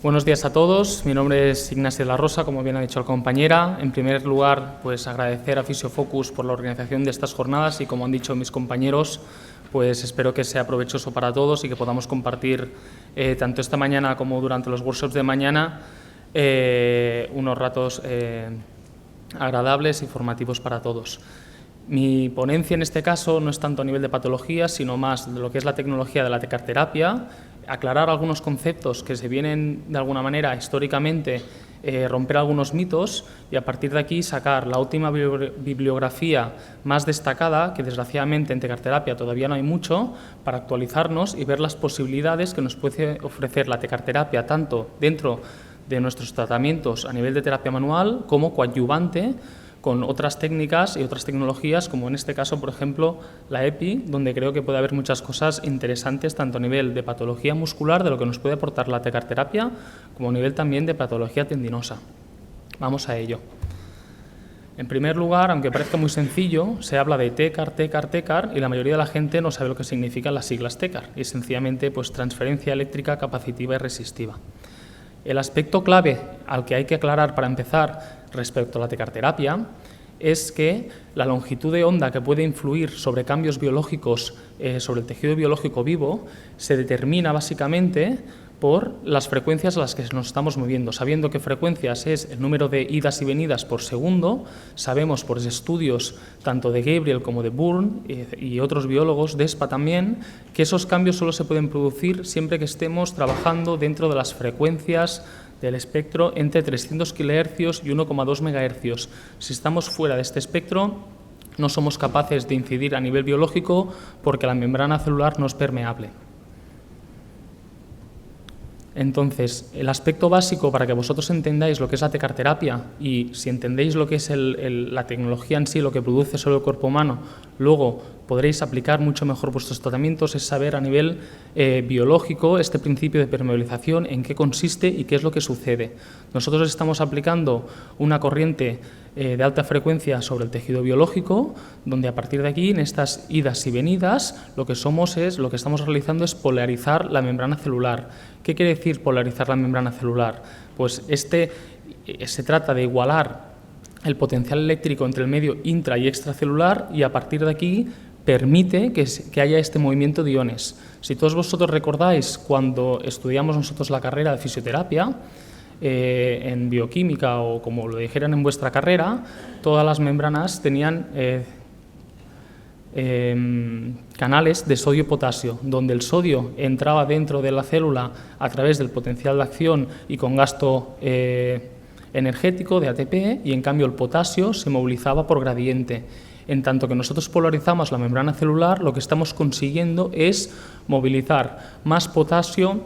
Buenos días a todos, mi nombre es Ignacio de la Rosa, como bien ha dicho la compañera. En primer lugar, pues agradecer a Fisiofocus por la organización de estas jornadas y, como han dicho mis compañeros, pues espero que sea provechoso para todos y que podamos compartir tanto esta mañana como durante los workshops de mañana unos ratos agradables y formativos para todos. Mi ponencia en este caso no es tanto a nivel de patología, sino más de lo que es la tecnología de la tecarterapia, aclarar algunos conceptos que se vienen de alguna manera históricamente, romper algunos mitos y a partir de aquí sacar la última bibliografía más destacada, que desgraciadamente en tecarterapia todavía no hay mucho, para actualizarnos y ver las posibilidades que nos puede ofrecer la tecarterapia tanto dentro de nuestros tratamientos a nivel de terapia manual como coadyuvante con otras técnicas y otras tecnologías, como en este caso, por ejemplo, la EPI, donde creo que puede haber muchas cosas interesantes, tanto a nivel de patología muscular, de lo que nos puede aportar la tecarterapia, como a nivel también de patología tendinosa. Vamos a ello. En primer lugar, aunque parezca muy sencillo, se habla de TECAR, y la mayoría de la gente no sabe lo que significan las siglas TECAR, y sencillamente pues, transferencia eléctrica capacitiva y resistiva. El aspecto clave al que hay que aclarar para empezar respecto a la tecarterapia es que la longitud de onda que puede influir sobre cambios biológicos sobre el tejido biológico vivo se determina básicamente por las frecuencias a las que nos estamos moviendo. Sabiendo qué frecuencias es el número de idas y venidas por segundo, sabemos por estudios tanto de Gabriel como de Bourne y otros biólogos, de SPA también, que esos cambios solo se pueden producir siempre que estemos trabajando dentro de las frecuencias del espectro entre 300 kHz y 1,2 MHz. Si estamos fuera de este espectro, no somos capaces de incidir a nivel biológico porque la membrana celular no es permeable. Entonces, el aspecto básico para que vosotros entendáis lo que es la tecarterapia y si entendéis lo que es la tecnología en sí, lo que produce sobre el cuerpo humano, luego podréis aplicar mucho mejor vuestros tratamientos, es saber a nivel biológico este principio de permeabilización, en qué consiste y qué es lo que sucede. Nosotros estamos aplicando una corriente de alta frecuencia sobre el tejido biológico, donde a partir de aquí, en estas idas y venidas, lo que estamos realizando es polarizar la membrana celular. ¿Qué quiere decir polarizar la membrana celular? Pues se trata de igualar el potencial eléctrico entre el medio intra y extracelular y a partir de aquí permite que haya este movimiento de iones. Si todos vosotros recordáis cuando estudiamos nosotros la carrera de fisioterapia, en bioquímica o como lo dijeran en vuestra carrera, todas las membranas tenían canales de sodio-potasio, donde el sodio entraba dentro de la célula a través del potencial de acción y con gasto energético de ATP, y en cambio el potasio se movilizaba por gradiente. En tanto que nosotros polarizamos la membrana celular, lo que estamos consiguiendo es movilizar más potasio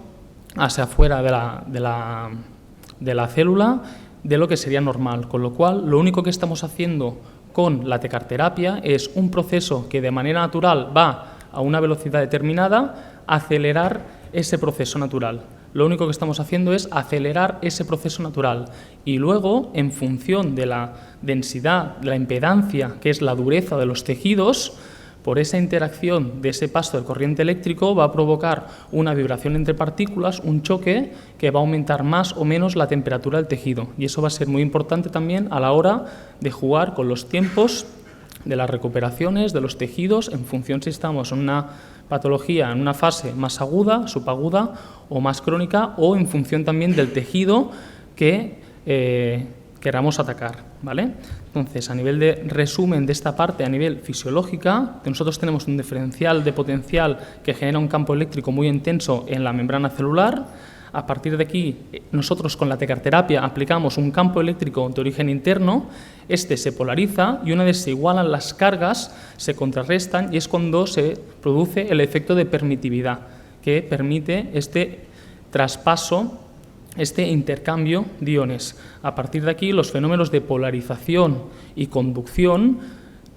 hacia afuera de la célula de lo que sería normal, con lo cual lo único que estamos haciendo con la tecarterapia es un proceso que de manera natural va a una velocidad determinada, acelerar ese proceso natural. Lo único que estamos haciendo es acelerar ese proceso natural y luego, en función de la densidad, de la impedancia, que es la dureza de los tejidos, por esa interacción de ese paso del corriente eléctrico va a provocar una vibración entre partículas, un choque que va a aumentar más o menos la temperatura del tejido. Y eso va a ser muy importante también a la hora de jugar con los tiempos de las recuperaciones de los tejidos en función si estamos en una patología en una fase más aguda, subaguda o más crónica, o en función también del tejido que queramos atacar, ¿vale? Entonces, a nivel de resumen de esta parte, a nivel fisiológica, nosotros tenemos un diferencial de potencial que genera un campo eléctrico muy intenso en la membrana celular. A partir de aquí, nosotros con la tecarterapia aplicamos un campo eléctrico de origen interno, este se polariza y una vez se igualan las cargas, se contrarrestan y es cuando se produce el efecto de permitividad, que permite este traspaso, este intercambio de iones. A partir de aquí, los fenómenos de polarización y conducción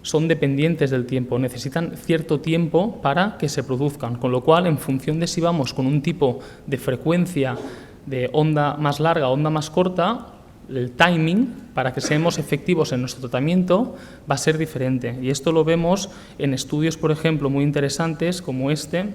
son dependientes del tiempo, necesitan cierto tiempo para que se produzcan, con lo cual, en función de si vamos con un tipo de frecuencia de onda más larga o onda más corta, el timing para que seamos efectivos en nuestro tratamiento va a ser diferente. Y esto lo vemos en estudios, por ejemplo, muy interesantes como este,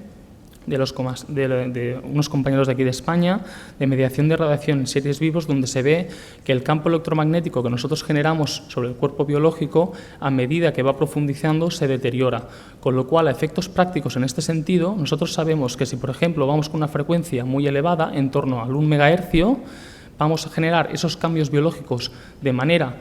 de unos compañeros de aquí de España, de mediación de radiación en seres vivos, donde se ve que el campo electromagnético que nosotros generamos sobre el cuerpo biológico, a medida que va profundizando, se deteriora. Con lo cual, a efectos prácticos en este sentido, nosotros sabemos que si, por ejemplo, vamos con una frecuencia muy elevada, en torno al 1 MHz, vamos a generar esos cambios biológicos de manera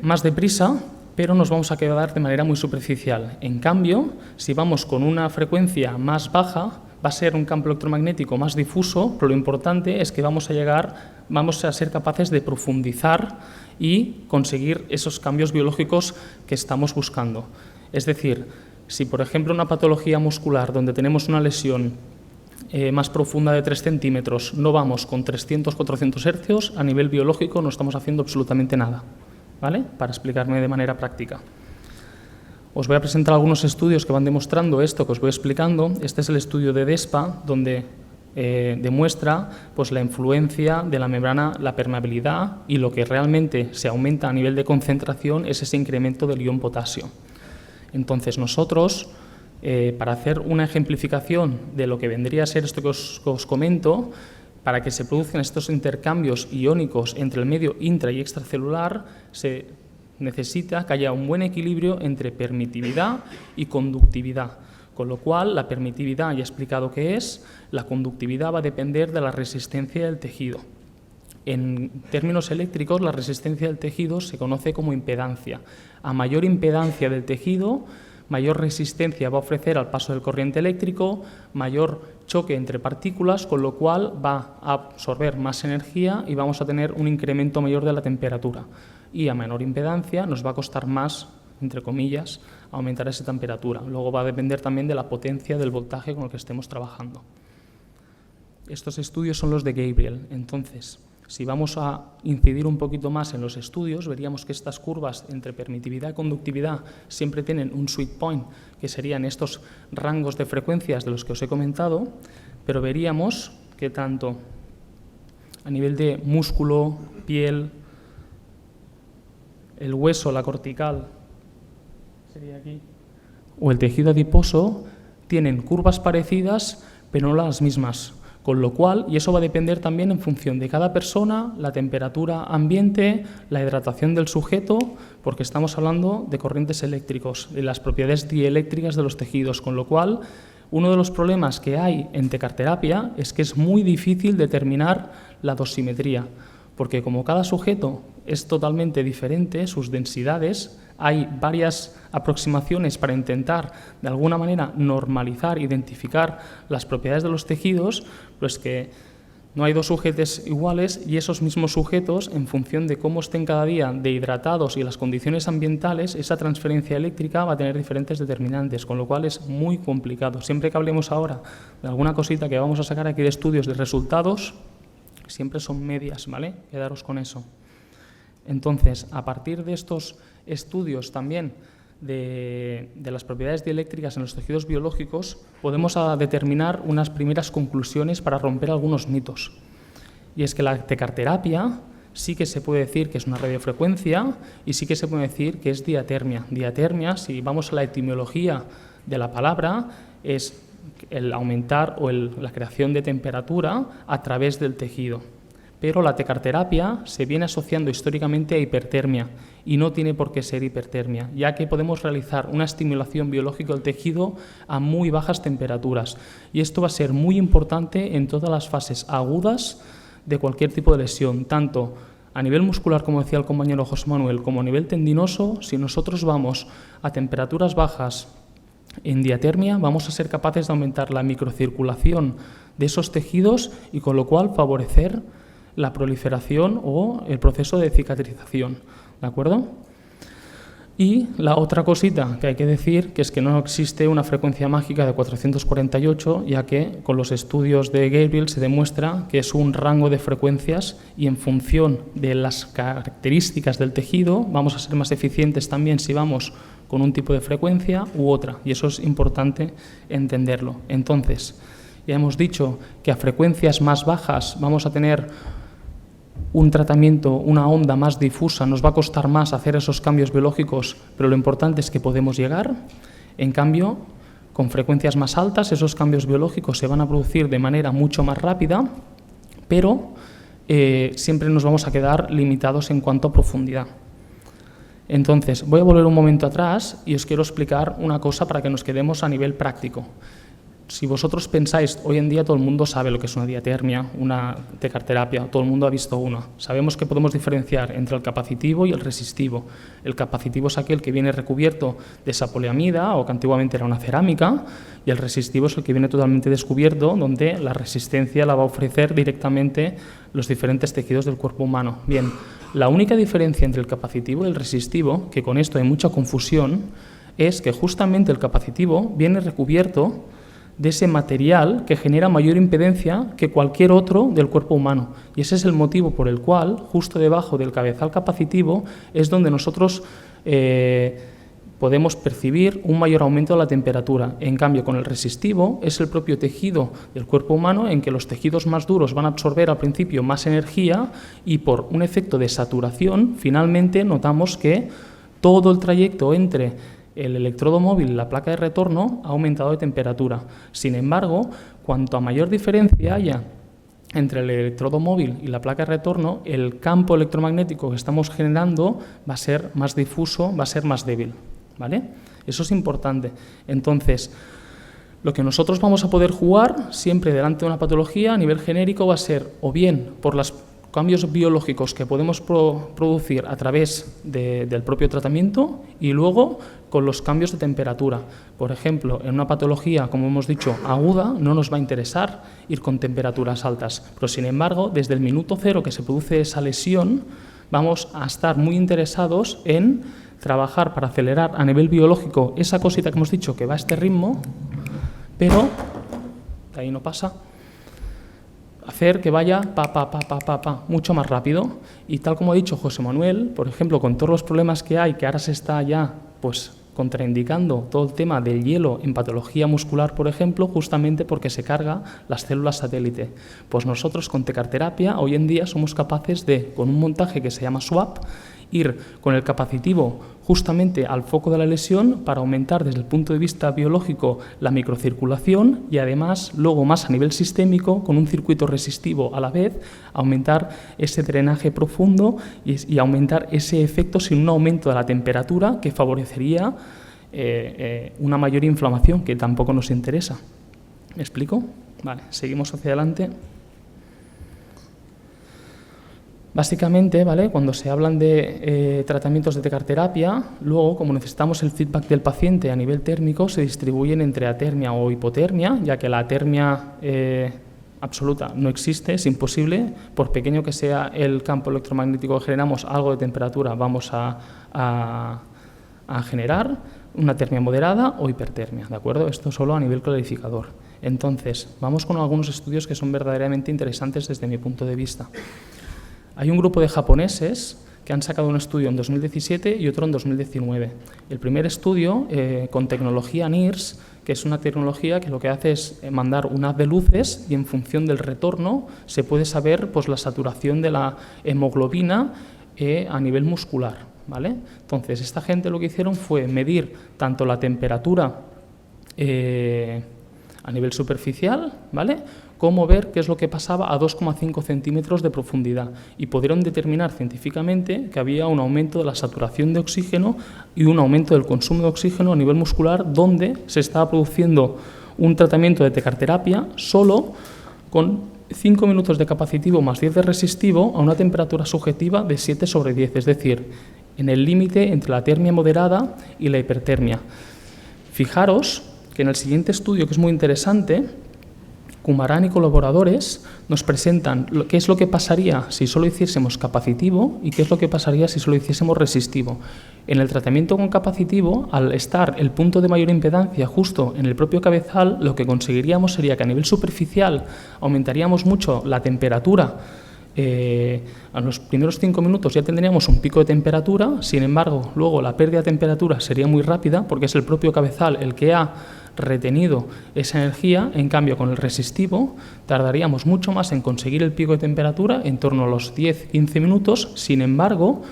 más deprisa, pero nos vamos a quedar de manera muy superficial. En cambio, si vamos con una frecuencia más baja, va a ser un campo electromagnético más difuso, pero lo importante es que vamos a ser capaces de profundizar y conseguir esos cambios biológicos que estamos buscando. Es decir, si por ejemplo una patología muscular donde tenemos una lesión más profunda de 3 centímetros, no vamos con 300-400 hercios, a nivel biológico no estamos haciendo absolutamente nada, ¿vale? Para explicarme de manera práctica. Os voy a presentar algunos estudios que van demostrando esto que os voy explicando. Este es el estudio de DESPA, donde demuestra pues, la influencia de la membrana, la permeabilidad, y lo que realmente se aumenta a nivel de concentración es ese incremento del ion potasio. Entonces nosotros, para hacer una ejemplificación de lo que vendría a ser esto que os comento, para que se produzcan estos intercambios iónicos entre el medio intra y extracelular, se necesita que haya un buen equilibrio entre permitividad y conductividad. Con lo cual, la permitividad ya he explicado qué es, la conductividad va a depender de la resistencia del tejido. En términos eléctricos, la resistencia del tejido se conoce como impedancia. A mayor impedancia del tejido, mayor resistencia va a ofrecer al paso del corriente eléctrico, mayor choque entre partículas, con lo cual va a absorber más energía y vamos a tener un incremento mayor de la temperatura. Y a menor impedancia nos va a costar más, entre comillas, aumentar esa temperatura. Luego va a depender también de la potencia del voltaje con el que estemos trabajando. Estos estudios son los de Gabriel. Entonces, si vamos a incidir un poquito más en los estudios, veríamos que estas curvas entre permitividad y conductividad siempre tienen un sweet point, que serían estos rangos de frecuencias de los que os he comentado, pero veríamos que tanto a nivel de músculo, piel, el hueso, la cortical, sería aquí, o el tejido adiposo, tienen curvas parecidas, pero no las mismas. Con lo cual, y eso va a depender también en función de cada persona, la temperatura ambiente, la hidratación del sujeto, porque estamos hablando de corrientes eléctricos, de las propiedades dieléctricas de los tejidos, con lo cual, uno de los problemas que hay en tecarterapia es que es muy difícil determinar la dosimetría, porque como cada sujeto es totalmente diferente, sus densidades, hay varias aproximaciones para intentar de alguna manera normalizar, identificar las propiedades de los tejidos, pues que no hay dos sujetos iguales y esos mismos sujetos, en función de cómo estén cada día de hidratados y las condiciones ambientales, esa transferencia eléctrica va a tener diferentes determinantes, con lo cual es muy complicado. Siempre que hablemos ahora de alguna cosita que vamos a sacar aquí de estudios de resultados, siempre son medias, ¿vale? Quedaros con eso. Entonces, a partir de estos estudios también de las propiedades dieléctricas en los tejidos biológicos, podemos determinar unas primeras conclusiones para romper algunos mitos. Y es que la tecarterapia sí que se puede decir que es una radiofrecuencia y sí que se puede decir que es diatermia. Diatermia, si vamos a la etimología de la palabra, es el aumentar o la creación de temperatura a través del tejido. Pero la tecarterapia se viene asociando históricamente a hipertermia y no tiene por qué ser hipertermia, ya que podemos realizar una estimulación biológica del tejido a muy bajas temperaturas. Y esto va a ser muy importante en todas las fases agudas de cualquier tipo de lesión, tanto a nivel muscular, como decía el compañero José Manuel, como a nivel tendinoso. Si nosotros vamos a temperaturas bajas en diatermia, vamos a ser capaces de aumentar la microcirculación de esos tejidos y con lo cual favorecer la proliferación o el proceso de cicatrización, ¿de acuerdo? Y la otra cosita que hay que decir, que es que no existe una frecuencia mágica de 448, ya que con los estudios de Gabriel se demuestra que es un rango de frecuencias y en función de las características del tejido vamos a ser más eficientes también si vamos con un tipo de frecuencia u otra, y eso es importante entenderlo. Entonces, ya hemos dicho que a frecuencias más bajas vamos a tener un tratamiento, una onda más difusa, nos va a costar más hacer esos cambios biológicos, pero lo importante es que podemos llegar. En cambio, con frecuencias más altas, esos cambios biológicos se van a producir de manera mucho más rápida, pero siempre nos vamos a quedar limitados en cuanto a profundidad. Entonces, voy a volver un momento atrás y os quiero explicar una cosa para que nos quedemos a nivel práctico. Si vosotros pensáis, hoy en día todo el mundo sabe lo que es una diatermia, una tecarterapia, todo el mundo ha visto una. Sabemos que podemos diferenciar entre el capacitivo y el resistivo. El capacitivo es aquel que viene recubierto de esa poliamida, o que antiguamente era una cerámica, y el resistivo es el que viene totalmente descubierto, donde la resistencia la va a ofrecer directamente los diferentes tejidos del cuerpo humano. Bien, la única diferencia entre el capacitivo y el resistivo, que con esto hay mucha confusión, es que justamente el capacitivo viene recubierto de ese material que genera mayor impedencia que cualquier otro del cuerpo humano. Y ese es el motivo por el cual, justo debajo del cabezal capacitivo, es donde nosotros podemos percibir un mayor aumento de la temperatura. En cambio, con el resistivo es el propio tejido del cuerpo humano en que los tejidos más duros van a absorber al principio más energía y por un efecto de saturación, finalmente notamos que todo el trayecto entre el electrodo móvil y la placa de retorno ha aumentado de temperatura. Sin embargo, cuanto a mayor diferencia haya entre el electrodo móvil y la placa de retorno, el campo electromagnético que estamos generando va a ser más difuso, va a ser más débil, ¿vale? Eso es importante. Entonces, lo que nosotros vamos a poder jugar siempre delante de una patología a nivel genérico va a ser o bien por los cambios biológicos que podemos producir a través del propio tratamiento y luego con los cambios de temperatura. Por ejemplo, en una patología, como hemos dicho, aguda, no nos va a interesar ir con temperaturas altas, pero sin embargo, desde el minuto cero que se produce esa lesión, vamos a estar muy interesados en trabajar para acelerar a nivel biológico esa cosita que hemos dicho que va a este ritmo, pero de ahí no pasa, hacer que vaya mucho más rápido. Y tal como ha dicho José Manuel, por ejemplo, con todos los problemas que hay, que ahora se está ya pues contraindicando todo el tema del hielo en patología muscular, por ejemplo, justamente porque se carga las células satélite. Pues nosotros con tecarterapia hoy en día somos capaces de, con un montaje que se llama SWAP, ir con el capacitivo justamente al foco de la lesión para aumentar desde el punto de vista biológico la microcirculación y además luego más a nivel sistémico con un circuito resistivo a la vez aumentar ese drenaje profundo y aumentar ese efecto sin un aumento de la temperatura que favorecería una mayor inflamación que tampoco nos interesa. ¿Me explico? Vale, seguimos hacia adelante. Básicamente, ¿vale? Cuando se hablan de tratamientos de tecarterapia, luego, como necesitamos el feedback del paciente a nivel térmico, se distribuyen entre atermia o hipotermia, ya que la atermia absoluta no existe, es imposible. Por pequeño que sea el campo electromagnético que generamos, algo de temperatura vamos a generar, una atermia moderada o hipertermia, ¿de acuerdo? Esto solo a nivel clarificador. Entonces, vamos con algunos estudios que son verdaderamente interesantes desde mi punto de vista. Hay un grupo de japoneses que han sacado un estudio en 2017 y otro en 2019. El primer estudio con tecnología NIRS, que es una tecnología que lo que hace es mandar un haz de luces y en función del retorno se puede saber pues, la saturación de la hemoglobina a nivel muscular, ¿vale? Entonces, esta gente lo que hicieron fue medir tanto la temperatura a nivel superficial, ¿vale?, como ver qué es lo que pasaba a 2,5 centímetros de profundidad y pudieron determinar científicamente que había un aumento de la saturación de oxígeno y un aumento del consumo de oxígeno a nivel muscular donde se estaba produciendo un tratamiento de tecarterapia solo con 5 minutos de capacitivo más 10 de resistivo a una temperatura subjetiva de 7/10, es decir, en el límite entre la atermia moderada y la hipertermia. Fijaros que en el siguiente estudio, que es muy interesante, Kumaran y colaboradores nos presentan qué es lo que pasaría si solo hiciésemos capacitivo y qué es lo que pasaría si solo hiciésemos resistivo. En el tratamiento con capacitivo, al estar el punto de mayor impedancia justo en el propio cabezal, lo que conseguiríamos sería que a nivel superficial aumentaríamos mucho la temperatura. A los primeros 5 minutos ya tendríamos un pico de temperatura, sin embargo, luego la pérdida de temperatura sería muy rápida porque es el propio cabezal el que ha retenido esa energía. En cambio, con el resistivo tardaríamos mucho más en conseguir el pico de temperatura, en torno a los 10-15 minutos, sin embargo,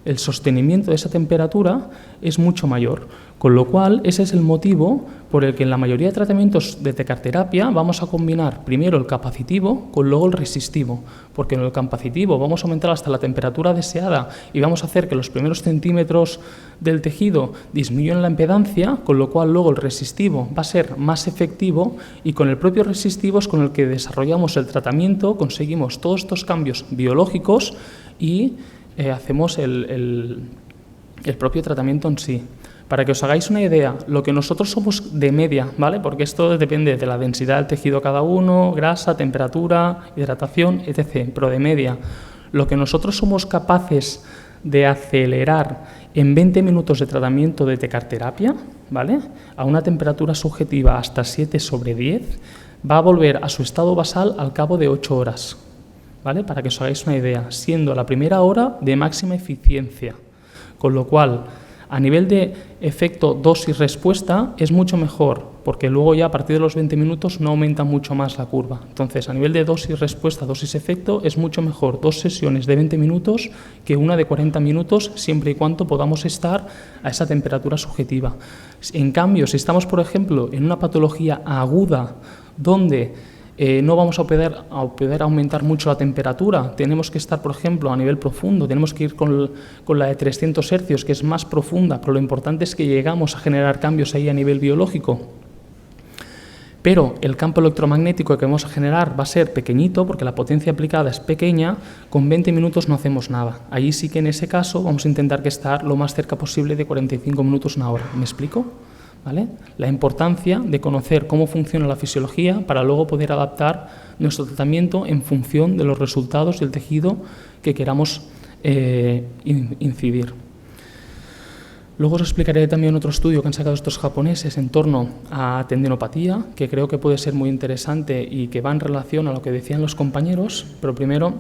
el sostenimiento de esa temperatura es mucho mayor, con lo cual ese es el motivo por el que en la mayoría de tratamientos de tecarterapia vamos a combinar primero el capacitivo con luego el resistivo, porque en el capacitivo vamos a aumentar hasta la temperatura deseada y vamos a hacer que los primeros centímetros del tejido disminuyan la impedancia, con lo cual luego el resistivo va a ser más efectivo y con el propio resistivo es con el que desarrollamos el tratamiento, conseguimos todos estos cambios biológicos y hacemos el propio tratamiento en sí. Para que os hagáis una idea, lo que nosotros somos de media, ¿vale? Porque esto depende de la densidad del tejido cada uno, grasa, temperatura, hidratación, etc. Pero de media, lo que nosotros somos capaces de acelerar en 20 minutos de tratamiento de tecarterapia, ¿vale? A una temperatura subjetiva hasta 7/10, va a volver a su estado basal al cabo de 8 horas, ¿vale? Para que os hagáis una idea, siendo la primera hora de máxima eficiencia. Con lo cual, a nivel de efecto dosis-respuesta es mucho mejor, porque luego ya a partir de los 20 minutos no aumenta mucho más la curva. Entonces, a nivel de dosis-respuesta, dosis-efecto, es mucho mejor 2 sesiones de 20 minutos que una de 40 minutos, siempre y cuando podamos estar a esa temperatura subjetiva. En cambio, si estamos, por ejemplo, en una patología aguda, donde no vamos a poder aumentar mucho la temperatura, tenemos que estar, por ejemplo, a nivel profundo, tenemos que ir con la de 300 hercios, que es más profunda, pero lo importante es que llegamos a generar cambios ahí a nivel biológico. Pero el campo electromagnético que vamos a generar va a ser pequeñito, porque la potencia aplicada es pequeña, con 20 minutos no hacemos nada. Allí sí que en ese caso vamos a intentar que estar lo más cerca posible de 45 minutos una hora. ¿Me explico? ¿Vale? La importancia de conocer cómo funciona la fisiología para luego poder adaptar nuestro tratamiento en función de los resultados del tejido que queramos incidir. Luego os explicaré también otro estudio que han sacado estos japoneses en torno a tendinopatía, que creo que puede ser muy interesante y que va en relación a lo que decían los compañeros, pero primero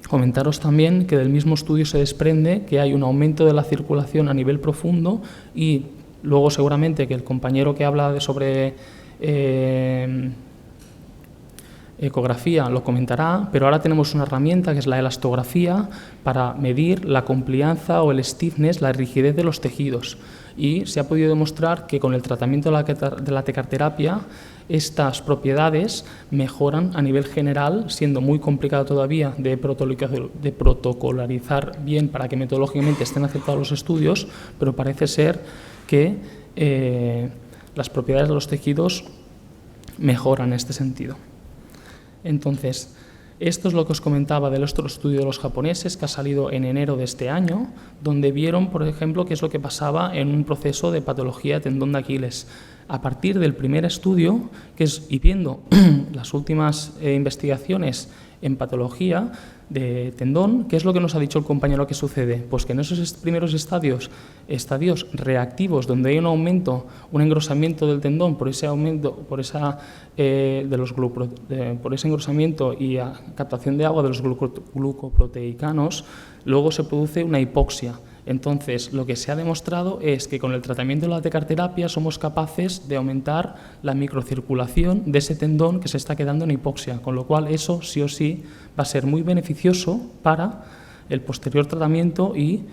comentaros también que del mismo estudio se desprende que hay un aumento de la circulación a nivel profundo y luego seguramente que el compañero que habla sobre ecografía lo comentará, pero ahora tenemos una herramienta que es la elastografía para medir la complianza o el stiffness, la rigidez de los tejidos. Y se ha podido demostrar que con el tratamiento de la tecarterapia estas propiedades mejoran a nivel general, siendo muy complicado todavía de protocolarizar bien para que metodológicamente estén aceptados los estudios, pero parece ser que las propiedades de los tejidos mejoran en este sentido. Entonces, esto es lo que os comentaba del otro estudio de los japoneses que ha salido en enero de este año, donde vieron, por ejemplo, qué es lo que pasaba en un proceso de patología de tendón de Aquiles. A partir del primer estudio, y viendo las últimas investigaciones en patología de tendón, ¿qué es lo que nos ha dicho el compañero que sucede? Pues que en esos primeros estadios reactivos, donde hay un aumento, un engrosamiento del tendón por ese aumento, por ese engrosamiento y captación de agua de los glucoproteicanos, luego se produce una hipoxia. Entonces, lo que se ha demostrado es que con el tratamiento de la tecarterapia somos capaces de aumentar la microcirculación de ese tendón que se está quedando en hipoxia, con lo cual eso sí o sí va a ser muy beneficioso para el posterior tratamiento y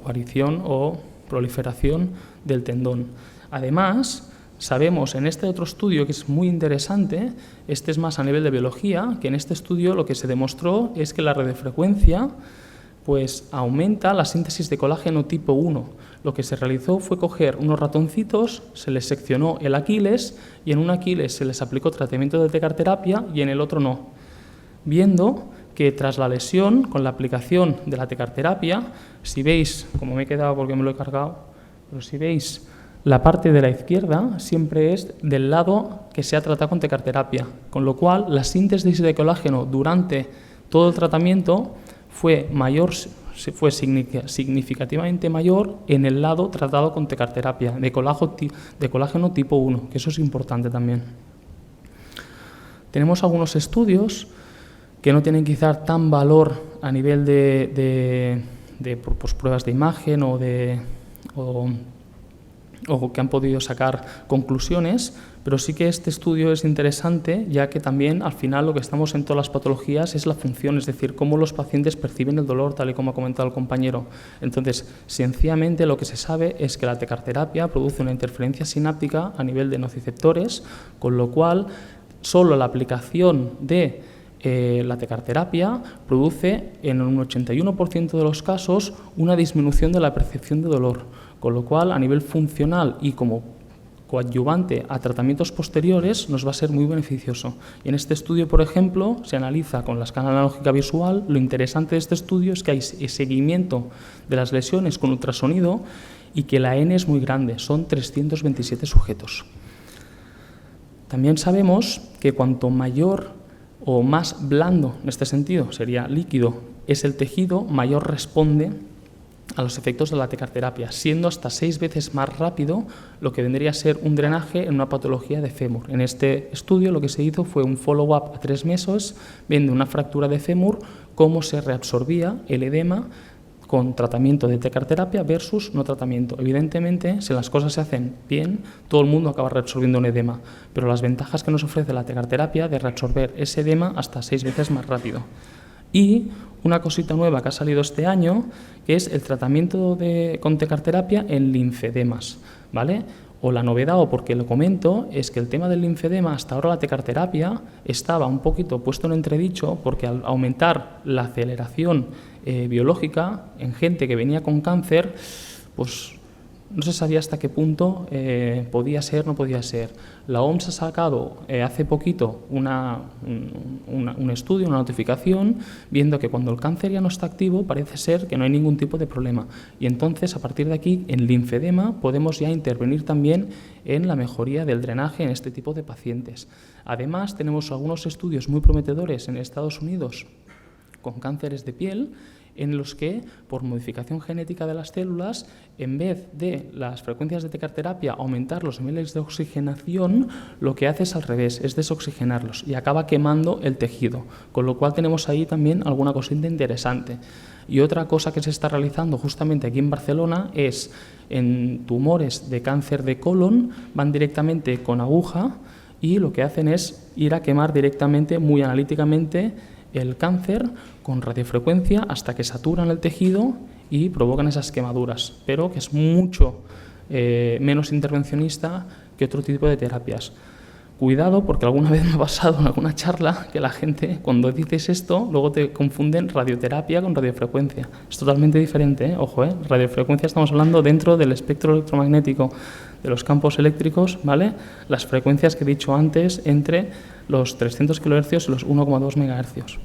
guarición o proliferación del tendón. Además, sabemos en este otro estudio que es muy interesante, este es más a nivel de biología, que en este estudio lo que se demostró es que la radiofrecuencia pues aumenta la síntesis de colágeno tipo 1. Lo que se realizó fue coger unos ratoncitos, se les seccionó el Aquiles y en un Aquiles se les aplicó tratamiento de tecarterapia y en el otro no, viendo que tras la lesión, con la aplicación de la tecarterapia, si veis, como me he quedado porque me lo he cargado, pero si veis, la parte de la izquierda siempre es del lado que se ha tratado con tecarterapia, con lo cual la síntesis de colágeno durante todo el tratamiento fue significativamente mayor en el lado tratado con tecarterapia, de colágeno tipo 1, que eso es importante también. Tenemos algunos estudios que no tienen quizá tan valor a nivel de pruebas de imagen o o que han podido sacar conclusiones, pero sí que este estudio es interesante, ya que también al final lo que estamos en todas las patologías es la función, es decir, cómo los pacientes perciben el dolor, tal y como ha comentado el compañero. Entonces, sencillamente lo que se sabe es que la tecarterapia produce una interferencia sináptica a nivel de nociceptores, con lo cual solo la aplicación de la tecarterapia produce en un 81% de los casos una disminución de la percepción de dolor, con lo cual a nivel funcional y como coadyuvante a tratamientos posteriores nos va a ser muy beneficioso. Y en este estudio, por ejemplo, se analiza con la escala analógica visual. Lo interesante de este estudio es que hay seguimiento de las lesiones con ultrasonido y que la N es muy grande, son 327 sujetos. También sabemos que cuanto mayor o más blando, en este sentido, sería líquido, es el tejido, mayor responde a los efectos de la tecarterapia, siendo hasta 6 veces más rápido lo que vendría a ser un drenaje en una patología de fémur. En este estudio lo que se hizo fue un follow-up a 3 meses, viendo una fractura de fémur, cómo se reabsorbía el edema con tratamiento de tecarterapia versus no tratamiento. Evidentemente, si las cosas se hacen bien, todo el mundo acaba reabsorbiendo un edema, pero las ventajas que nos ofrece la tecarterapia de reabsorber ese edema hasta 6 veces más rápido. Y una cosita nueva que ha salido este año, que es el tratamiento con tecarterapia en linfedemas, ¿vale? O la novedad, o porque lo comento, es que el tema del linfedema, hasta ahora la tecarterapia estaba un poquito puesto en entredicho, porque al aumentar la aceleración biológica en gente que venía con cáncer, pues no se sabía hasta qué punto podía ser, no podía ser. La OMS ha sacado hace poquito un estudio, una notificación, viendo que cuando el cáncer ya no está activo parece ser que no hay ningún tipo de problema. Y entonces, a partir de aquí, en linfedema podemos ya intervenir también en la mejoría del drenaje en este tipo de pacientes. Además, tenemos algunos estudios muy prometedores en Estados Unidos con cánceres de piel, en los que, por modificación genética de las células, en vez de las frecuencias de tecarterapia aumentar los niveles de oxigenación, lo que hace es al revés, es desoxigenarlos y acaba quemando el tejido, con lo cual tenemos ahí también alguna cosita interesante. Y otra cosa que se está realizando justamente aquí en Barcelona es en tumores de cáncer de colon, van directamente con aguja y lo que hacen es ir a quemar directamente, muy analíticamente, el cáncer con radiofrecuencia hasta que saturan el tejido y provocan esas quemaduras, pero que es mucho menos intervencionista que otro tipo de terapias. Cuidado, porque alguna vez me ha pasado en alguna charla que la gente, cuando dices esto, luego te confunden radioterapia con radiofrecuencia. Es totalmente diferente, ojo, radiofrecuencia estamos hablando dentro del espectro electromagnético de los campos eléctricos, ¿vale? Las frecuencias que he dicho antes entre los 300 kHz y los 1,2 MHz.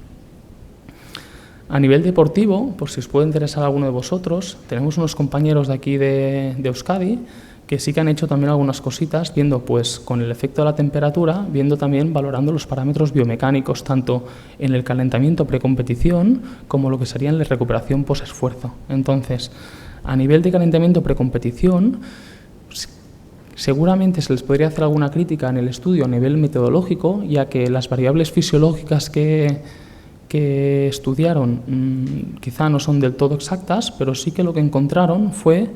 A nivel deportivo, por si os puede interesar a alguno de vosotros, tenemos unos compañeros de aquí de Euskadi que sí que han hecho también algunas cositas, viendo pues con el efecto de la temperatura, viendo también, valorando los parámetros biomecánicos, tanto en el calentamiento precompetición como lo que sería en la recuperación posesfuerzo. Entonces, a nivel de calentamiento precompetición, seguramente se les podría hacer alguna crítica en el estudio a nivel metodológico, ya que las variables fisiológicas que estudiaron quizá no son del todo exactas, pero sí que lo que encontraron fue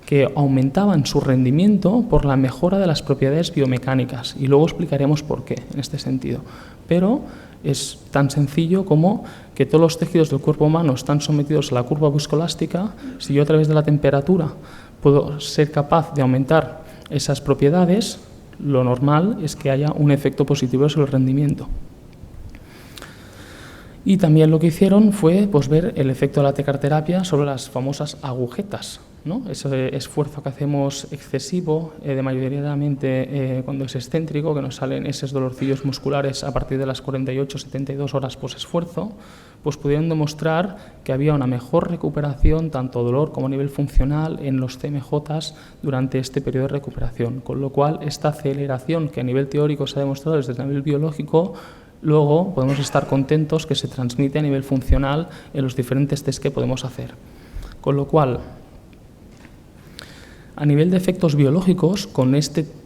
que aumentaban su rendimiento por la mejora de las propiedades biomecánicas, y luego explicaremos por qué en este sentido. Pero es tan sencillo como que todos los tejidos del cuerpo humano están sometidos a la curva viscoelástica. Si yo a través de la temperatura puedo ser capaz de aumentar esas propiedades, lo normal es que haya un efecto positivo sobre el rendimiento. Y también lo que hicieron fue pues, ver el efecto de la tecarterapia sobre las famosas agujetas, ¿no? Ese esfuerzo que hacemos excesivo, mayoritariamente cuando es excéntrico, que nos salen esos dolorcillos musculares a partir de las 48-72 horas post-esfuerzo, pues pudieron demostrar que había una mejor recuperación, tanto dolor como a nivel funcional, en los CMJs durante este periodo de recuperación. Con lo cual, esta aceleración que a nivel teórico se ha demostrado desde el nivel biológico, luego podemos estar contentos que se transmite a nivel funcional en los diferentes test que podemos hacer. Con lo cual, A nivel de efectos biológicos, con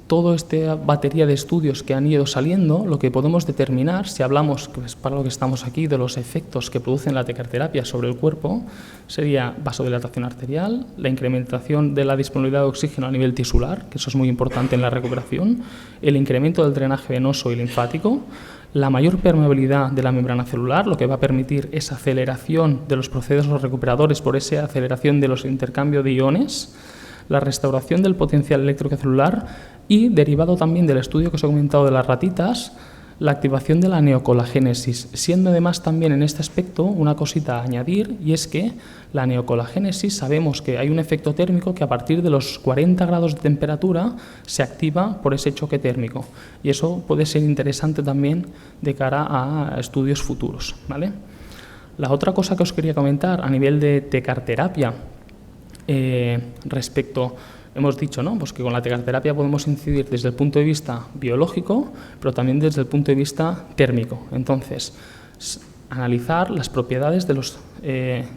toda esta batería de estudios que han ido saliendo, lo que podemos determinar, si hablamos, que es para lo que estamos aquí, de los efectos que producen la tecarterapia sobre el cuerpo, sería vasodilatación arterial, la incrementación de la disponibilidad de oxígeno a nivel tisular, que eso es muy importante en la recuperación, el incremento del drenaje venoso y linfático, la mayor permeabilidad de la membrana celular, lo que va a permitir esa aceleración de los procesos recuperadores por esa aceleración de los intercambios de iones, la restauración del potencial eléctrico celular y, derivado también del estudio que os he comentado de las ratitas, la activación de la neocolagénesis, siendo además también en este aspecto una cosita a añadir, y es que la neocolagénesis sabemos que hay un efecto térmico que a partir de los 40 grados de temperatura se activa por ese choque térmico, y eso puede ser interesante también de cara a estudios futuros, ¿vale? La otra cosa que os quería comentar a nivel de tecarterapia, respecto, hemos dicho, ¿no?, pues que con la tecarterapia podemos incidir desde el punto de vista biológico, pero también desde el punto de vista térmico. Entonces, analizar las propiedades de los,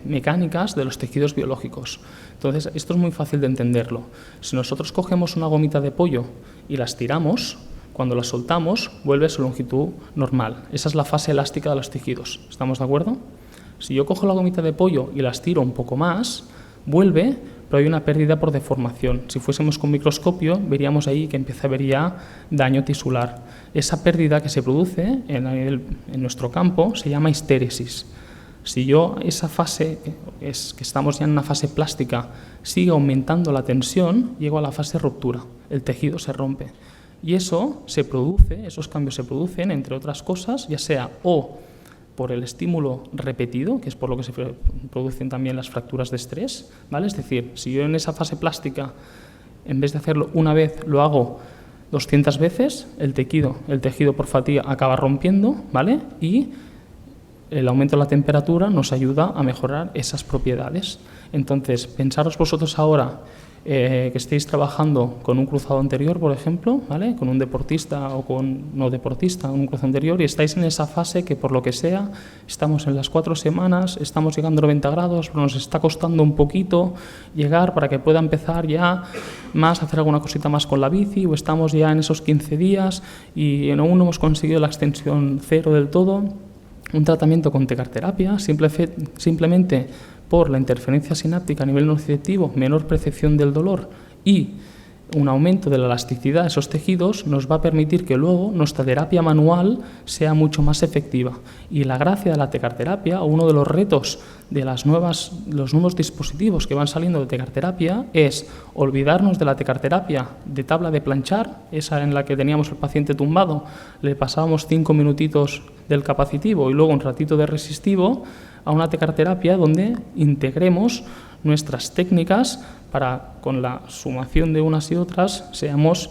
mecánicas de los tejidos biológicos. Entonces, esto es muy fácil de entenderlo. Si nosotros cogemos una gomita de pollo y la estiramos, cuando la soltamos, vuelve a su longitud normal. Esa es la fase elástica de los tejidos. ¿Estamos de acuerdo? Si yo cojo la gomita de pollo y la estiro un poco más, vuelve, pero hay una pérdida por deformación. Si fuésemos con microscopio, veríamos ahí que empieza a haber ya daño tisular. Esa pérdida que se produce en nuestro campo se llama histéresis. Si yo esa fase, que estamos ya en una fase plástica, sigue aumentando la tensión, llego a la fase ruptura, el tejido se rompe. Y eso se produce, esos cambios se producen, entre otras cosas, ya sea o por el estímulo repetido, que es por lo que se producen también las fracturas de estrés, ¿vale? Es decir, si yo en esa fase plástica, en vez de hacerlo una vez, lo hago 200 veces, el tejido por fatiga acaba rompiendo, ¿vale? Y el aumento de la temperatura nos ayuda a mejorar esas propiedades. Entonces, pensaros vosotros ahora que estéis trabajando con un cruzado anterior, por ejemplo, ¿vale?, con un deportista o con no deportista, un cruzado anterior, y estáis en esa fase que, por lo que sea, estamos en las 4 semanas, estamos llegando a 90 grados, pero nos está costando un poquito llegar para que pueda empezar ya más a hacer alguna cosita más con la bici, o estamos ya en esos 15 días y aún no hemos conseguido la extensión cero del todo. Un tratamiento con tecarterapia, simplemente por la interferencia sináptica a nivel nociceptivo, menor percepción del dolor y un aumento de la elasticidad de esos tejidos, nos va a permitir que luego nuestra terapia manual sea mucho más efectiva. Y la gracia de la tecarterapia, o uno de los retos de los nuevos dispositivos que van saliendo de tecarterapia, es olvidarnos de la tecarterapia de tabla de planchar, esa en la que teníamos al paciente tumbado, le pasábamos 5 minutitos del capacitivo y luego un ratito de resistivo, a una tecarterapia donde integremos nuestras técnicas para, con la sumación de unas y otras, seamos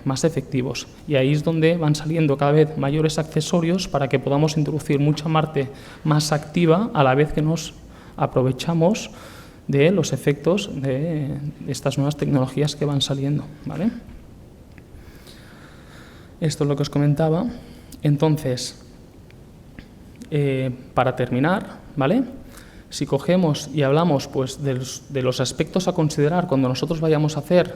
más efectivos. Y ahí es donde van saliendo cada vez mayores accesorios para que podamos introducir mucha parte más activa a la vez que nos aprovechamos de los efectos de estas nuevas tecnologías que van saliendo, ¿vale? Esto es lo que os comentaba. Entonces, para terminar, ¿vale?, si cogemos y hablamos, pues, de los aspectos a considerar cuando nosotros vayamos a hacer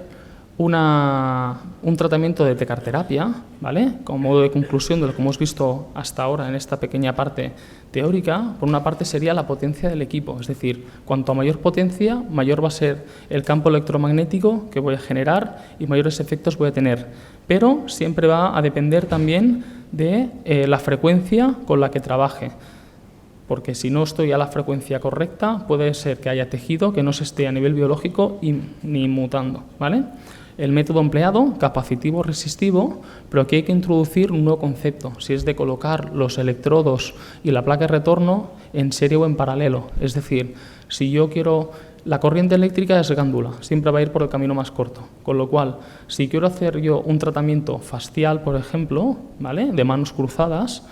un tratamiento de tecarterapia, ¿vale?, como modo de conclusión de lo que hemos visto hasta ahora en esta pequeña parte teórica, por una parte sería la potencia del equipo, es decir, cuanto mayor potencia, mayor va a ser el campo electromagnético que voy a generar y mayores efectos voy a tener, pero siempre va a depender también de la frecuencia con la que trabaje, porque si no estoy a la frecuencia correcta, puede ser que haya tejido que no se esté a nivel biológico ni mutando, ¿vale? El método empleado, capacitivo-resistivo, pero aquí hay que introducir un nuevo concepto, si es de colocar los electrodos y la placa de retorno en serie o en paralelo. Es decir, si yo quiero... La corriente eléctrica es gándula, siempre va a ir por el camino más corto, con lo cual, si quiero hacer yo un tratamiento fascial, por ejemplo, ¿vale?, de manos cruzadas,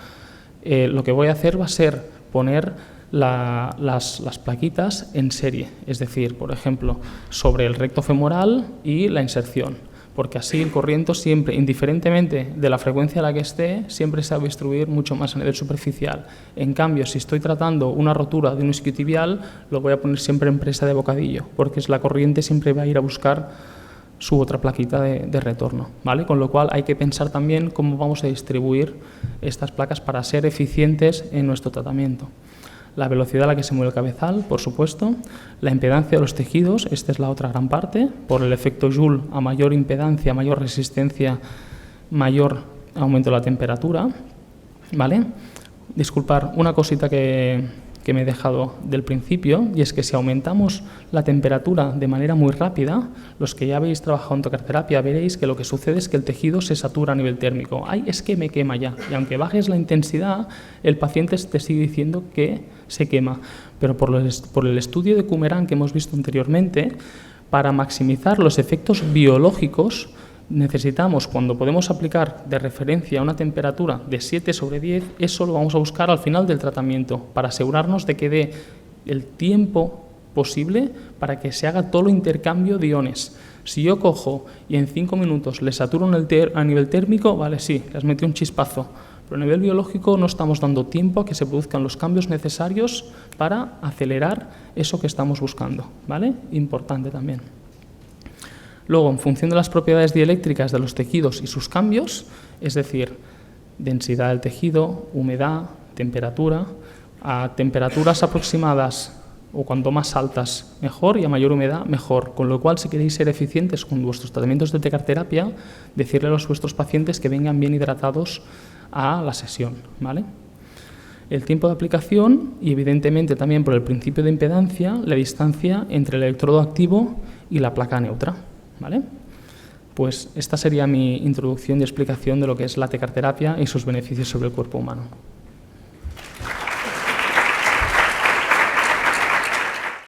lo que voy a hacer va a ser poner las plaquitas en serie, es decir, por ejemplo, sobre el recto femoral y la inserción. porque así el corriente siempre, indiferentemente de la frecuencia a la que esté, siempre se va a distribuir mucho más a nivel superficial. En cambio, si estoy tratando una rotura de un isquiotibial, lo voy a poner siempre en presa de bocadillo, porque la corriente siempre va a ir a buscar su otra plaquita de retorno, ¿vale? Con lo cual hay que pensar también cómo vamos a distribuir estas placas para ser eficientes en nuestro tratamiento. La velocidad a la que se mueve el cabezal, por supuesto, la impedancia de los tejidos, esta es la otra gran parte, por el efecto Joule, a mayor impedancia, mayor resistencia, mayor aumento de la temperatura, ¿vale? Disculpar, una cosita que me he dejado del principio, y es que si aumentamos la temperatura de manera muy rápida, los que ya habéis trabajado en tocarterapia veréis que lo que sucede es que el tejido se satura a nivel térmico. ¡Ay, es que me quema ya! Y aunque bajes la intensidad, el paciente te sigue diciendo que se quema. Pero por el estudio de Coumeran que hemos visto anteriormente, para maximizar los efectos biológicos, necesitamos, cuando podemos aplicar de referencia una temperatura de 7/10, eso lo vamos a buscar al final del tratamiento, para asegurarnos de que dé el tiempo posible para que se haga todo el intercambio de iones. Si yo cojo y en 5 minutos le saturo a nivel térmico, vale, sí, les metí un chispazo, pero a nivel biológico no estamos dando tiempo a que se produzcan los cambios necesarios para acelerar eso que estamos buscando, ¿vale? Importante también. Luego, en función de las propiedades dieléctricas de los tejidos y sus cambios, es decir, densidad del tejido, humedad, temperatura, a temperaturas aproximadas o cuanto más altas mejor y a mayor humedad mejor. Con lo cual, si queréis ser eficientes con vuestros tratamientos de tecarterapia, decirle a vuestros pacientes que vengan bien hidratados a la sesión, ¿vale? El tiempo de aplicación y, evidentemente, también por el principio de impedancia, la distancia entre el electrodo activo y la placa neutra, ¿vale? Pues esta sería mi introducción y explicación de lo que es la tecarterapia y sus beneficios sobre el cuerpo humano.